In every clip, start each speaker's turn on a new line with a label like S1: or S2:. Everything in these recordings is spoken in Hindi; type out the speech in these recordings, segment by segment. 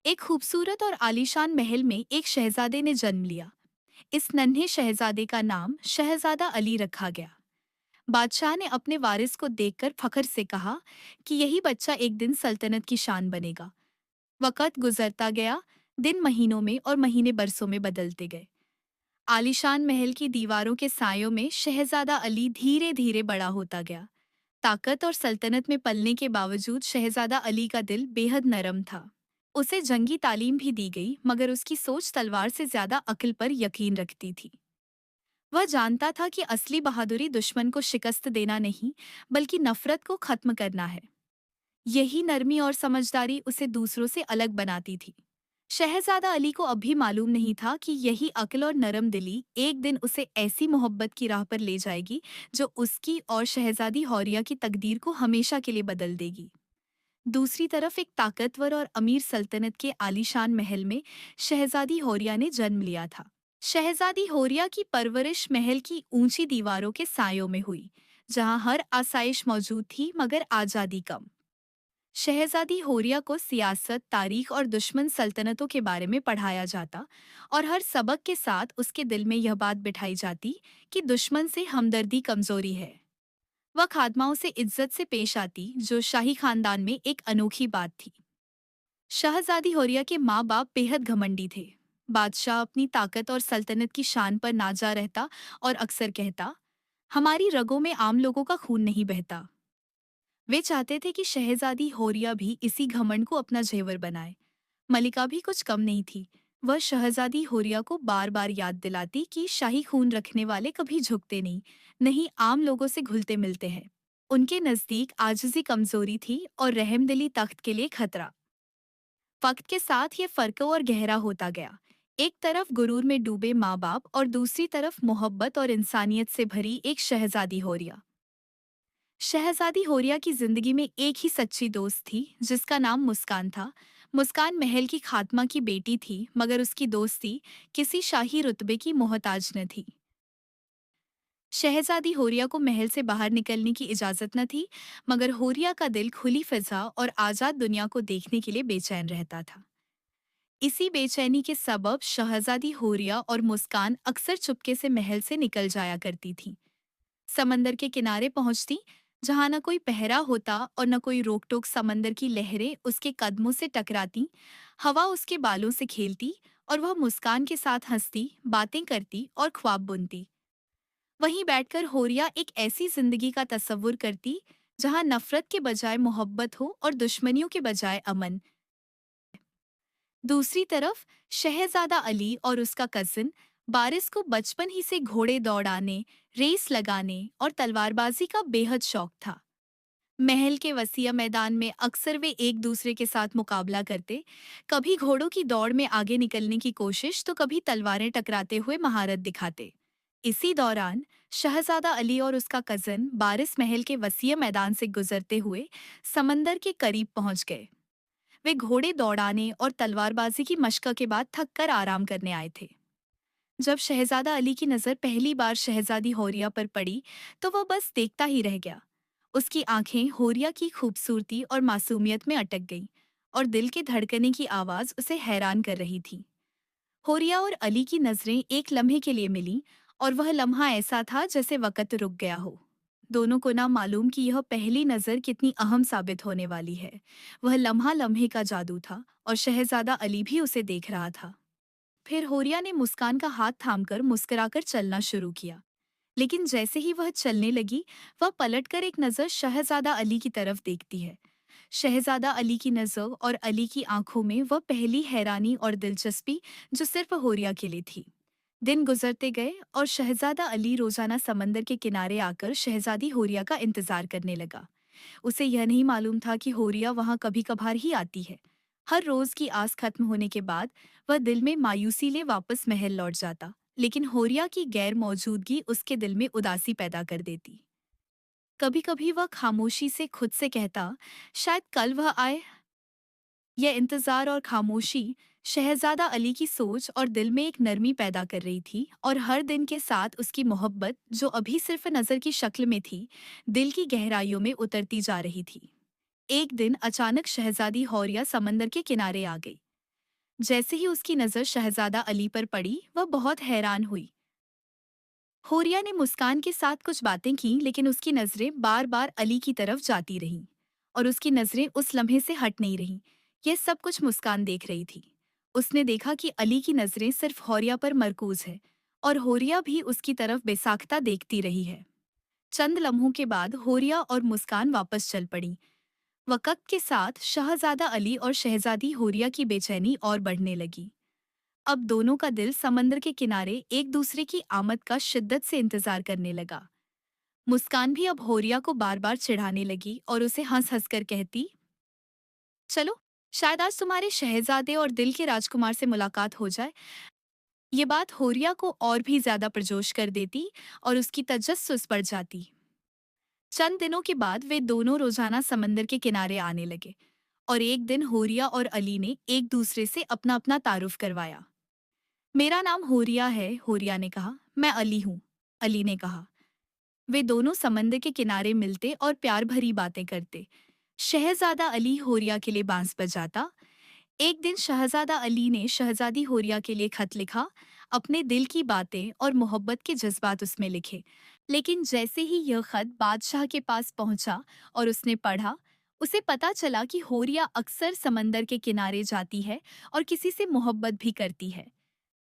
S1: एक खूबसूरत और आलीशान महल में एक शहजादे ने जन्म लिया। इस नन्हे शहजादे का नाम शहजादा अली रखा गया। बादशाह ने अपने वारिस को देखकर फख्र से कहा कि यही बच्चा एक दिन सल्तनत की शान बनेगा। वक़्त गुजरता गया, दिन महीनों में और महीने बरसों में बदलते गए। आलीशान महल की दीवारों के सायों में शहजादा अली धीरे धीरे बड़ा होता गया। ताकत और सल्तनत में पलने के बावजूद शहजादा अली का दिल बेहद नरम था। उसे जंगी तालीम भी दी गई, मगर उसकी सोच तलवार से ज्यादा अक्ल पर यकीन रखती थी। वह जानता था कि असली बहादुरी दुश्मन को शिकस्त देना नहीं, बल्कि नफरत को खत्म करना है। यही नरमी और समझदारी उसे दूसरों से अलग बनाती थी। शहजादा अली को अभी मालूम नहीं था कि यही अक्ल और नरम दिली एक दिन उसे ऐसी मोहब्बत की राह पर ले जाएगी जो उसकी और शहजादी हौरिया की तकदीर को हमेशा के लिए बदल देगी। दूसरी तरफ एक ताकतवर और अमीर सल्तनत के आलीशान महल में शहजादी हौरिया ने जन्म लिया था। शहजादी हौरिया की परवरिश महल की ऊंची दीवारों के सायों में हुई, जहां हर आसाइश मौजूद थी मगर आजादी कम। शहजादी होरिया को सियासत, तारीख और दुश्मन सल्तनतों के बारे में पढ़ाया जाता, और हर सबक के साथ उसके दिल में यह बात बिठाई जाती कि दुश्मन से हमदर्दी कमजोरी है। वह खादमाओं से इज्जत से पेश आती, जो शाही खानदान में एक अनोखी बात थी। शहजादी होरिया के माँ बाप बेहद घमंडी थे। बादशाह अपनी ताकत और सल्तनत की शान पर नाजा रहता और अक्सर कहता, हमारी रगों में आम लोगों का खून नहीं बहता। वे चाहते थे कि शहजादी होरिया भी इसी घमंड को अपना जेवर बनाए। मलिका भी कुछ कम नहीं थी। वह शहजादी होरिया को बार बार याद दिलाती कि शाही खून रखने वाले कभी झुकते नहीं, नहीं आम लोगों से घुलते मिलते हैं। उनके नजदीक आजिज़ी कमजोरी थी और रहमदिली तख्त के लिए खतरा। वक्त के साथ ये फर्क और गहरा होता गया। एक तरफ गुरूर में डूबे माँ बाप और दूसरी तरफ मोहब्बत और इंसानियत से भरी एक शहजादी होरिया। शहजादी होरिया की जिंदगी में एक ही सच्ची दोस्त थी, जिसका नाम मुस्कान था। मुस्कान महल की खात्मा की बेटी थी, मगर उसकी दोस्ती किसी शाही रुतबे की मोहताज न थी। शहजादी होरिया को महल से बाहर निकलने की इजाजत न थी, मगर होरिया का दिल खुली फिजा और आजाद दुनिया को देखने के लिए बेचैन रहता था। इसी बेचैनी के सबब शहजादी होरिया और मुस्कान अक्सर चुपके से महल से निकल जाया करती थीं। समंदर के किनारे पहुंचती, जहां न कोई पहरा होता और न कोई रोक टोक। समंदर की लहरें उसके कदमों से टकराती, हवा उसके बालों से खेलती, और वह मुस्कान के साथ हंसती, बातें करती और ख्वाब बुनती। वहीं बैठकर होरिया एक ऐसी जिंदगी का तस्वुर करती जहां नफरत के बजाय मोहब्बत हो और दुश्मनियों के बजाय अमन। दूसरी तरफ शहजादा अली और उसका कजिन बारिस को बचपन ही से घोड़े दौड़ाने, रेस लगाने और तलवारबाजी का बेहद शौक था। महल के वसीय मैदान में अक्सर वे एक दूसरे के साथ मुकाबला करते, कभी घोड़ों की दौड़ में आगे निकलने की कोशिश तो कभी तलवारें टकराते हुए महारत दिखाते। इसी दौरान शहजादा अली और उसका कजिन बारिस महल के वसीय मैदान से गुजरते हुए समंदर के करीब पहुंच गए। वे घोड़े दौड़ाने और तलवारबाजी की मशक के बाद थक कर आराम करने आए थे। जब शहजादा अली की नज़र पहली बार शहजादी होरिया पर पड़ी, तो वह बस देखता ही रह गया। उसकी आंखें होरिया की खूबसूरती और मासूमियत में अटक गईं, और दिल के धड़कने की आवाज़ उसे हैरान कर रही थी। होरिया और अली की नज़रें एक लम्हे के लिए मिलीं, और वह लम्हा ऐसा था जैसे वक़्त रुक गया हो। दोनों को ना मालूम कि यह पहली नज़र कितनी अहम साबित होने वाली है। वह लम्हा लम्हे का जादू था, और शहजादा अली भी उसे देख रहा था। फिर होरिया ने मुस्कान का हाथ थामकर मुस्कुराकर चलना शुरू किया। लेकिन जैसे ही वह चलने लगी, वह पलटकर एक नज़र शहजादा अली की तरफ देखती है। शहजादा अली की नज़र और अली की आंखों में वह पहली हैरानी और दिलचस्पी जो सिर्फ होरिया के लिए थी। दिन गुजरते गए और शहजादा अली रोजाना समंदर के किनारे आकर शहजादी होरिया का इंतजार करने लगा। उसे यह नहीं मालूम था कि होरिया वहां कभी कभार ही आती है। हर रोज की आस खत्म होने के बाद वह दिल में मायूसी ले वापस महल लौट जाता, लेकिन होरिया की गैर मौजूदगी उसके दिल में उदासी पैदा कर देती। कभी कभी वह खामोशी से खुद से कहता, शायद कल वह आए। यह इंतजार और खामोशी शहजादा अली की सोच और दिल में एक नरमी पैदा कर रही थी, और हर दिन के साथ उसकी मोहब्बत, जो अभी सिर्फ नजर की शक्ल में थी, दिल की गहराइयों में उतरती जा रही थी। एक दिन अचानक शहजादी हौरिया समंदर के किनारे आ गई। जैसे ही उसकी नजर शहजादा अली पर पड़ी, वह बहुत हैरान हुई। होरिया ने मुस्कान के साथ कुछ बातें की, लेकिन उसकी नजरें बार बार अली की तरफ जाती रहीं और उसकी नजरें उस लम्हे से हट नहीं रहीं। यह सब कुछ मुस्कान देख रही थी। उसने देखा कि अली की नजरें सिर्फ होरिया पर मरकूज है और होरिया भी उसकी तरफ बेसाख्ता देखती रही है। चंद लम्हों के बाद होरिया और मुस्कान वापस चल पड़ी। वक़्त के साथ शहजादा अली और शहजादी होरिया की बेचैनी और बढ़ने लगी। अब दोनों का दिल समंदर के किनारे एक दूसरे की आमद का शिद्दत से इंतजार करने लगा। मुस्कान भी अब होरिया को बार बार चिढ़ाने लगी और उसे हंस हंस कर कहती, चलो, शायद आज तुम्हारे शहजादे और दिल के राजकुमार से मुलाकात हो जाए। ये बात होरिया को और भी ज्यादा प्रजोश कर देती और उसकी तजस्सुस बढ़ जाती। चंद दिनों के बाद वे दोनों रोजाना समंदर के किनारे आने लगे और एक दिन होरिया और अली ने एक दूसरे से अपना अपना तारुफ करवाया। मेरा नाम होरिया है, होरिया ने कहा। मैं अली हूँ, अली ने कहा। वे दोनों समंदर के किनारे मिलते और प्यार भरी बातें करते। शहजादा अली होरिया के लिए बांस बजाता। एक दिन शहजादा अली ने शहजादी होरिया के लिए खत लिखा, अपने दिल की बातें और मोहब्बत के जज्बात उसमें लिखे। लेकिन जैसे ही यह खत बादशाह के पास पहुंचा और उसने पढ़ा, उसे पता चला कि होरिया अक्सर समंदर के किनारे जाती है और किसी से मोहब्बत भी करती है।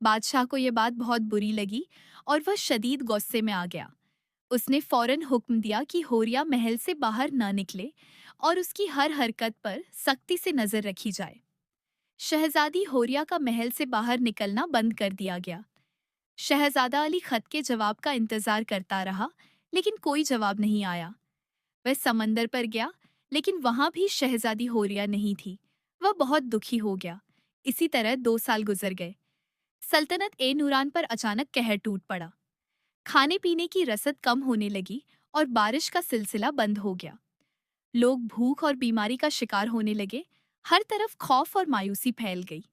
S1: बादशाह को यह बात बहुत बुरी लगी और वह शदीद गुस्से में आ गया। उसने फौरन हुक्म दिया कि होरिया महल से बाहर न निकले और उसकी हर हरकत पर सख्ती से नजर रखी जाए। शहजादी होरिया का महल से बाहर निकलना बंद कर दिया गया। शहजादा अली खत के जवाब का इंतजार करता रहा, लेकिन कोई जवाब नहीं आया। वह समंदर पर गया, लेकिन वहां भी शहजादी होरिया नहीं थी। वह बहुत दुखी हो गया। इसी तरह 2 साल गुजर गए। सल्तनत ए नूरान पर अचानक कहर टूट पड़ा। खाने पीने की रसद कम होने लगी और बारिश का सिलसिला बंद हो गया। लोग भूख और बीमारी का शिकार होने लगे। हर तरफ खौफ और मायूसी फैल गई।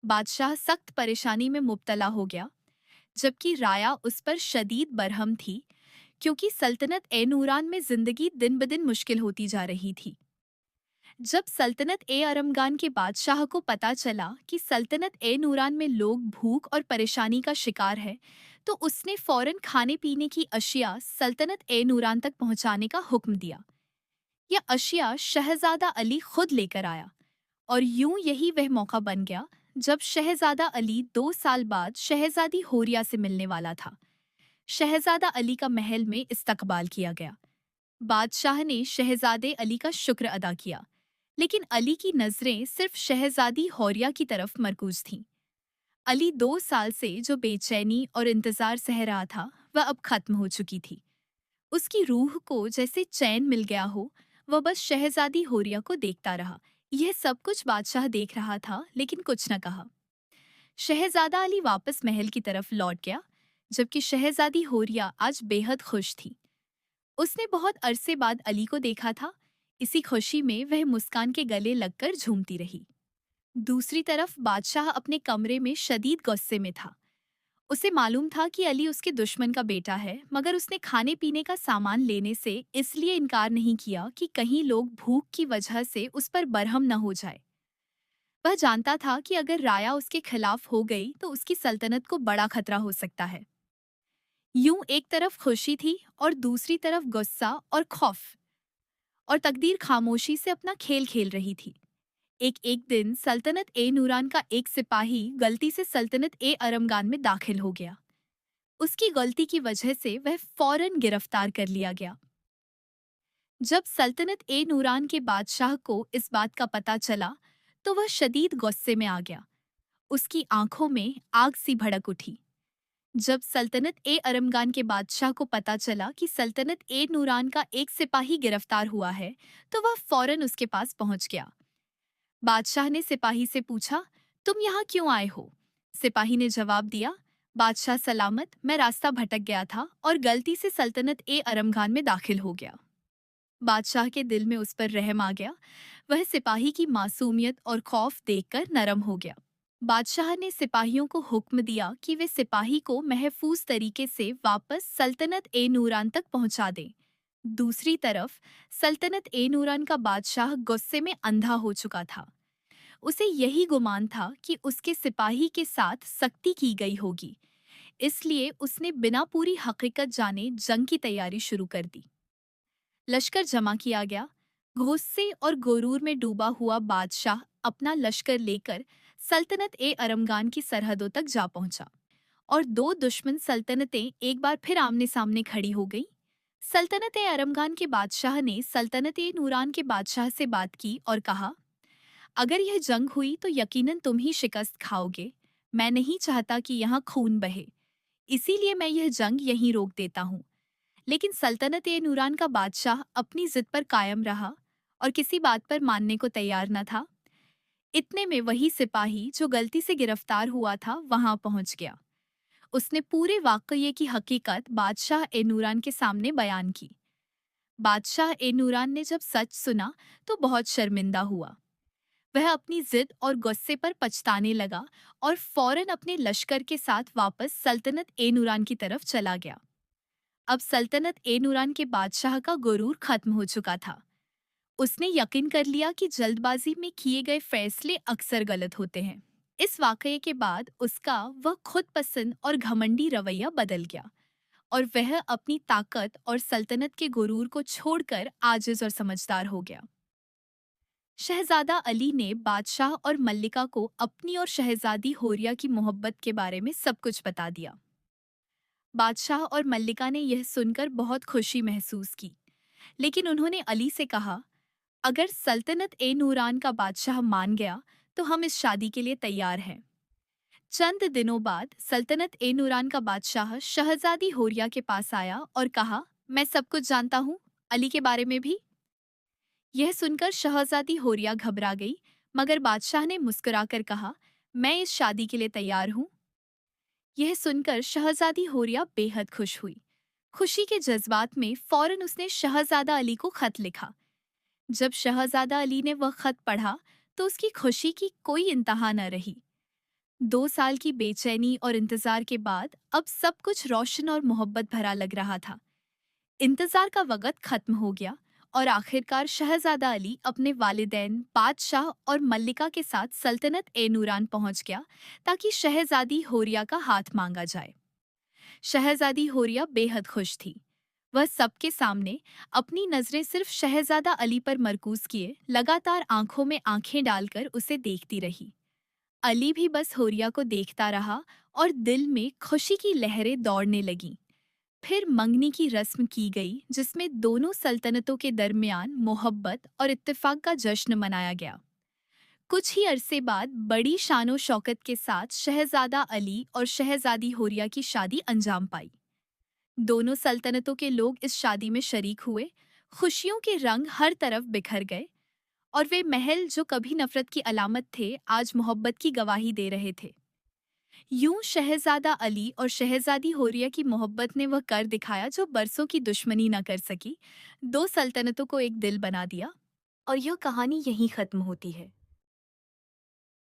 S1: बादशाह सख्त परेशानी में मुब्तला हो गया, जबकि राया उस पर शदीद बरहम थी, क्योंकि सल्तनत ए नूरान में जिंदगी दिन ब दिन मुश्किल होती जा रही थी। जब सल्तनत ए अरमगान के बादशाह को पता चला कि सल्तनत ए नूरान में लोग भूख और परेशानी का शिकार है, तो उसने फौरन खाने पीने की अशिया सल्तनत ए नूरान तक पहुंचाने का हुक्म दिया। यह अशिया शहजादा अली खुद लेकर आया और यूं यही वह मौका बन गया जब शहजादा अली 2 साल बाद शहजादी होरिया से मिलने वाला था। शहजादा अली का महल में इस्तकबाल किया गया। बादशाह ने शहजादे अली का शुक्र अदा किया, लेकिन अली की नजरें सिर्फ शहजादी होरिया की तरफ मरकूज थीं। अली 2 साल से जो बेचैनी और इंतजार सह रहा था, वह अब खत्म हो चुकी थी। उसकी रूह को जैसे चैन मिल गया हो, वह बस शहजादी होरिया को देखता रहा। यह सब कुछ बादशाह देख रहा था, लेकिन कुछ न कहा। शहजादा अली वापस महल की तरफ लौट गया, जबकि शहजादी होरिया आज बेहद खुश थी। उसने बहुत अरसे बाद अली को देखा था। इसी खुशी में वह मुस्कान के गले लगकर झूमती रही। दूसरी तरफ बादशाह अपने कमरे में शदीद गुस्से में था। उसे मालूम था कि अली उसके दुश्मन का बेटा है, मगर उसने खाने पीने का सामान लेने से इसलिए इनकार नहीं किया कि कहीं लोग भूख की वजह से उस पर बरहम न हो जाए। वह जानता था कि अगर राया उसके खिलाफ हो गई तो उसकी सल्तनत को बड़ा खतरा हो सकता है। यूं एक तरफ खुशी थी और दूसरी तरफ गुस्सा और खौफ, और तकदीर खामोशी से अपना खेल खेल रही थी। एक दिन सल्तनत ए नूरान का एक सिपाही गलती से सल्तनत ए अरमगान में दाखिल हो गया। उसकी गलती की वजह से वह फौरन गिरफ्तार कर लिया गया। जब सल्तनत ए नूरान के बादशाह को इस बात का पता चला, तो वह शदीद गुस्से में आ गया। उसकी आंखों में आग सी भड़क उठी। जब सल्तनत ए अरमगान के बादशाह को पता चला कि सल्तनत ए नूरान का एक सिपाही गिरफ्तार हुआ है, तो वह फौरन उसके पास पहुंच गया। बादशाह ने सिपाही से पूछा, तुम यहाँ क्यों आए हो? सिपाही ने जवाब दिया, बादशाह सलामत, मैं रास्ता भटक गया था और गलती से सल्तनत ए अरमगान में दाखिल हो गया। बादशाह के दिल में उस पर रहम आ गया। वह सिपाही की मासूमियत और खौफ देखकर नरम हो गया। बादशाह ने सिपाहियों को हुक्म दिया कि वे सिपाही को महफूज तरीके से वापस सल्तनत ए नूरान तक पहुंचा दें। दूसरी तरफ सल्तनत ए नूरान का बादशाह गुस्से में अंधा हो चुका था। उसे यही गुमान था कि उसके सिपाही के साथ सख्ती की गई होगी, इसलिए उसने बिना पूरी हकीकत जाने जंग की तैयारी शुरू कर दी। लश्कर जमा किया गया। गुस्से और गुरूर में डूबा हुआ बादशाह अपना लश्कर लेकर सल्तनत ए अरमगान की सरहदों तक जा पहुंचा और दो दुश्मन सल्तनतें एक बार फिर आमने सामने खड़ी हो गईं। सल्तनत ए अरमगान के बादशाह ने सल्तनत ए नूरान के बादशाह से बात की और कहा, अगर यह जंग हुई तो यकीनन तुम ही शिकस्त खाओगे। मैं नहीं चाहता कि यहाँ खून बहे, इसीलिए मैं यह जंग यहीं रोक देता हूँ। लेकिन सल्तनत ए नूरान का बादशाह अपनी जिद पर कायम रहा और किसी बात पर मानने को तैयार न था। इतने में वही सिपाही जो गलती से गिरफ्तार हुआ था वहां पहुंच गया। उसने पूरे वाकये की हकीकत बादशाह ए नूरान के सामने बयान की। बादशाह ए नूरान ने जब सच सुना तो बहुत शर्मिंदा हुआ। वह अपनी जिद और गुस्से पर पछताने लगा और फौरन अपने लश्कर के साथ वापस सल्तनत ए नूरान की तरफ चला गया। अब सल्तनत ए नूरान के बादशाह का गुरूर खत्म हो चुका था। उसने यकीन कर लिया कि जल्दबाजी में किए गए फैसले अक्सर गलत होते हैं। इस वाकये के बाद उसका वह खुद पसंद और घमंडी रवैया बदल गया और वह अपनी ताकत और सल्तनत के गुरूर को छोड़कर आजिज और समझदार हो गया। शहजादा अली ने बादशाह और मल्लिका को अपनी और शहजादी होरिया की मोहब्बत के बारे में सब कुछ बता दिया। बादशाह और मल्लिका ने यह सुनकर बहुत खुशी महसूस की, लेकिन उन्होंने अली से कहा, अगर सल्तनत ए नूरान का बादशाह मान गया तो हम इस शादी के लिए तैयार हैं। चंद दिनों बाद सल्तनत ए नूरान का बादशाह शहजादी होरिया के पास आया और कहा, मैं सब कुछ जानता हूँ, अली के बारे में भी। यह सुनकर शहजादी होरिया घबरा गई, मगर बादशाह ने मुस्कुराकर कहा, मैं इस शादी के लिए तैयार हूँ। यह सुनकर शहजादी होरिया बेहद खुश हुई। खुशी के जज्बात में फौरन उसने शहजादा अली को खत लिखा। जब शहजादा अली ने वह खत पढ़ा तो उसकी खुशी की कोई इंतहा न रही। 2 साल की बेचैनी और इंतजार के बाद अब सब कुछ रोशन और मोहब्बत भरा लग रहा था। इंतजार का वक़्त खत्म हो गया और आखिरकार शहजादा अली अपने वालिदैन, बादशाह और मल्लिका के साथ सल्तनत ए नूरान पहुंच गया ताकि शहजादी होरिया का हाथ मांगा जाए। शहजादी होरिया बेहद खुश थी। वह सबके सामने अपनी नजरें सिर्फ शहजादा अली पर मरकूज किए लगातार आंखों में आंखें डालकर उसे देखती रही। अली भी बस होरिया को देखता रहा और दिल में खुशी की लहरें दौड़ने लगीं। फिर मंगनी की रस्म की गई जिसमें दोनों सल्तनतों के दरमियान मोहब्बत और इत्तेफाक का जश्न मनाया गया। कुछ ही अरसे बाद बड़ी शानो शौकत के साथ शहजादा अली और शहजादी होरिया की शादी अंजाम पाई। दोनों सल्तनतों के लोग इस शादी में शरीक हुए। खुशियों के रंग हर तरफ बिखर गए और वे महल जो कभी नफरत की अलामत थे आज मोहब्बत की गवाही दे रहे थे। यूं शहजादा अली और शहजादी होरिया की मोहब्बत ने वह कर दिखाया जो बरसों की दुश्मनी न कर सकी। दो सल्तनतों को एक दिल बना दिया और यह कहानी यहीं खत्म होती है।